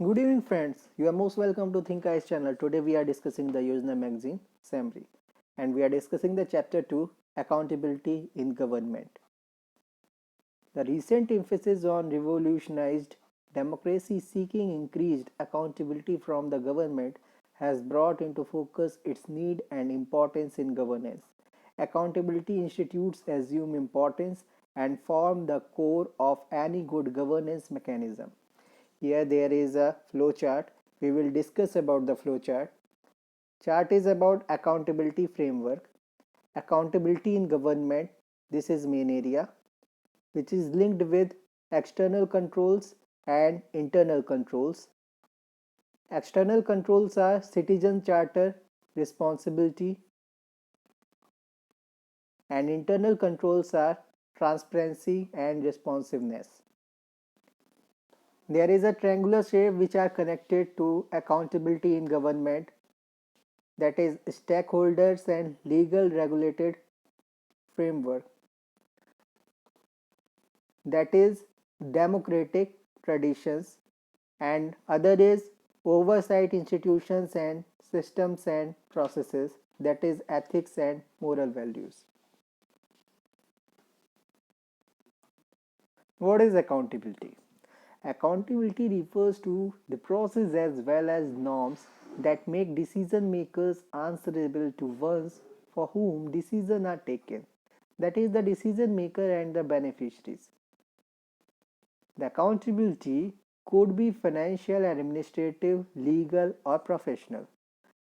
Good evening, friends. You are most welcome to Think Eyes channel. Today we are discussing the Yojana magazine summary, and we are discussing the chapter 2 Accountability in Government. The recent emphasis on revolutionized democracy seeking increased accountability from the government has brought into focus its need and importance in governance. Accountability institutes assume importance and form the core of any good governance mechanism. Here there is a flow chart. We will discuss about the flow chart. Chart is about accountability framework. Accountability in government. This is main area which is linked with external controls and internal controls. External controls are citizen charter, responsibility, and internal controls are transparency and responsiveness. There is a triangular shape which are connected to accountability in government, that is stakeholders and legal regulated framework, that is democratic traditions, and other is oversight institutions and systems and processes, that is ethics and moral values. What is accountability? Accountability refers to the process as well as norms that make decision makers answerable to ones for whom decisions are taken, that is, the decision maker and the beneficiaries. The accountability could be financial, administrative, legal, or professional.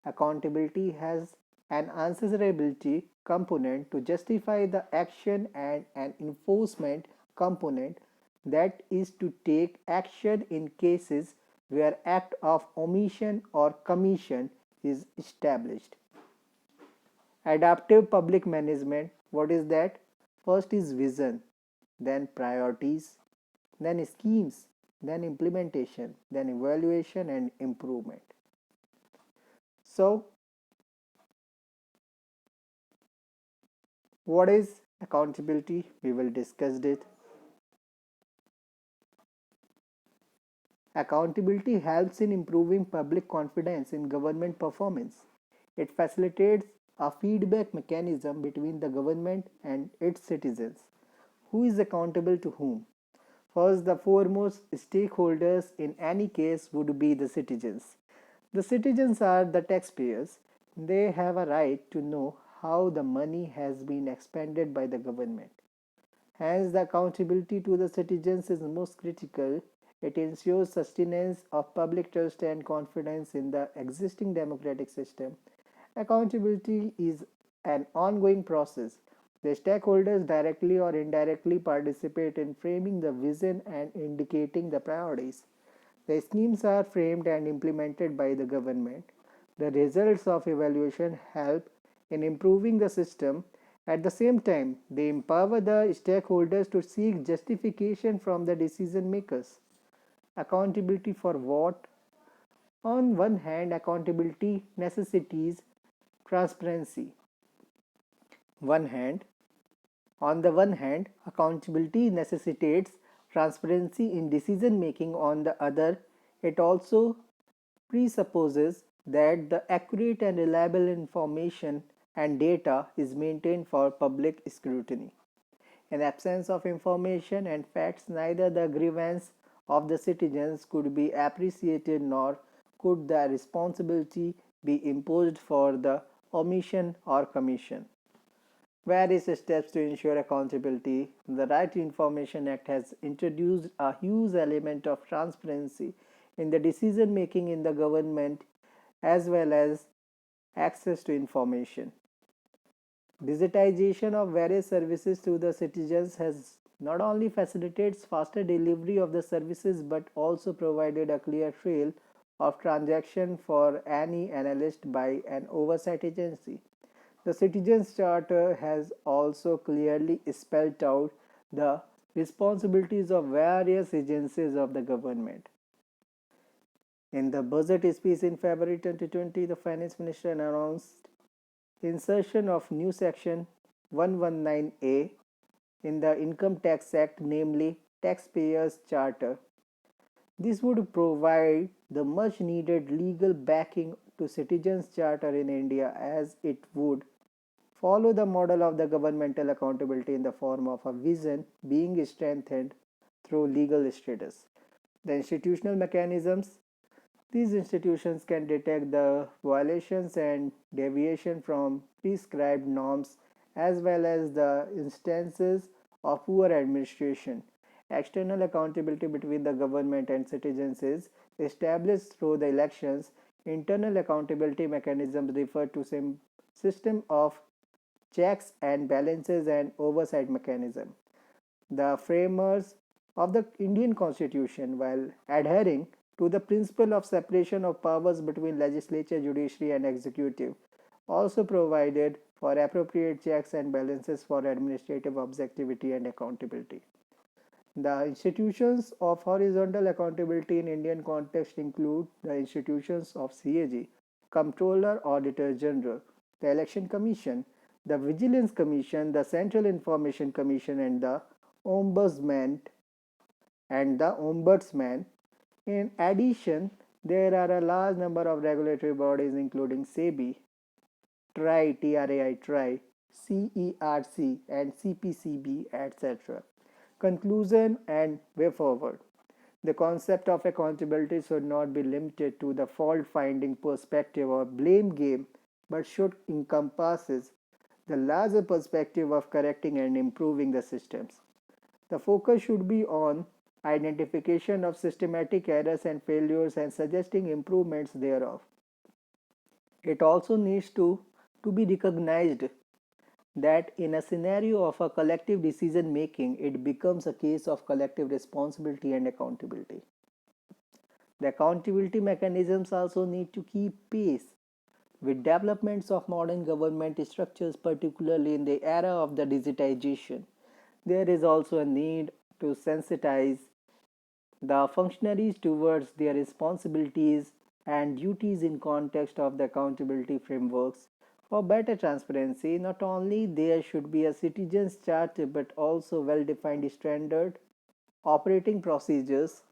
Accountability has an answerability component to justify the action and an enforcement component, that is to take action in cases where act of omission or commission is established. Adaptive public management, what is that? First is vision, then priorities, then schemes, then implementation, then evaluation and improvement. So, what is accountability? We will discuss it. Accountability helps in improving public confidence in government performance. It facilitates a feedback mechanism between the government and its citizens. Who is accountable to whom? First, the foremost stakeholders in any case would be the citizens. The citizens are the taxpayers. They have a right to know how the money has been expended by the government. Hence, the accountability to the citizens is most critical. It ensures sustenance of public trust and confidence in the existing democratic system. Accountability is an ongoing process. The stakeholders directly or indirectly participate in framing the vision and indicating the priorities. The schemes are framed and implemented by the government. The results of evaluation help in improving the system. At the same time, they empower the stakeholders to seek justification from the decision makers. Accountability for what? On one hand, accountability necessitates transparency. One hand, on the one hand, accountability necessitates transparency in decision making. On the other, it also presupposes that the accurate and reliable information and data is maintained for public scrutiny. In absence of information and facts, neither the grievance of the citizens could be appreciated nor could the responsibility be imposed for the omission or commission. Various steps to ensure accountability. The Right to Information Act has introduced a huge element of transparency in the decision making in the government, as well as access to information. Digitization of various services to the citizens has not only facilitates faster delivery of the services but also provided a clear trail of transaction for any analyst by an oversight agency. The Citizens Charter has also clearly spelled out the responsibilities of various agencies of the government. In the budget speech in February 2020, the Finance Minister announced insertion of new section 119A in the Income Tax Act, namely Taxpayers Charter. This would provide the much needed legal backing to Citizens Charter in India, as it would follow the model of the governmental accountability in the form of a vision being strengthened through legal status. The institutional mechanisms, these institutions can detect the violations and deviation from prescribed norms, as well as the instances of poor administration. External accountability between the government and citizens is established through the elections. Internal accountability mechanisms refer to some system of checks and balances and oversight mechanism. The framers of the Indian Constitution, while adhering to the principle of separation of powers between legislature, judiciary, and executive, also provided for appropriate checks and balances for administrative objectivity and accountability. The institutions of horizontal accountability in Indian context include the institutions of CAG, Comptroller Auditor General, the Election Commission, the Vigilance Commission, the Central Information Commission, and the Ombudsman. In addition, there are a large number of regulatory bodies including SEBI, TRAI, CERC, and CPCB, etc. Conclusion and way forward. The concept of accountability should not be limited to the fault finding perspective or blame game, but should encompass the larger perspective of correcting and improving the systems. The focus should be on identification of systematic errors and failures and suggesting improvements thereof. It also needs to be recognized that in a scenario of a collective decision making, it becomes a case of collective responsibility and accountability. The accountability mechanisms also need to keep pace with developments of modern government structures, particularly in the era of the digitization. There is also a need to sensitize the functionaries towards their responsibilities and duties in context of the accountability frameworks. For better transparency, not only there should be a citizens charter but also well defined standard operating procedures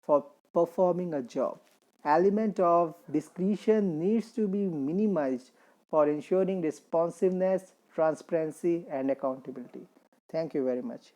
for performing a job. Element of discretion needs to be minimized for ensuring responsiveness, transparency, and accountability. Thank you very much.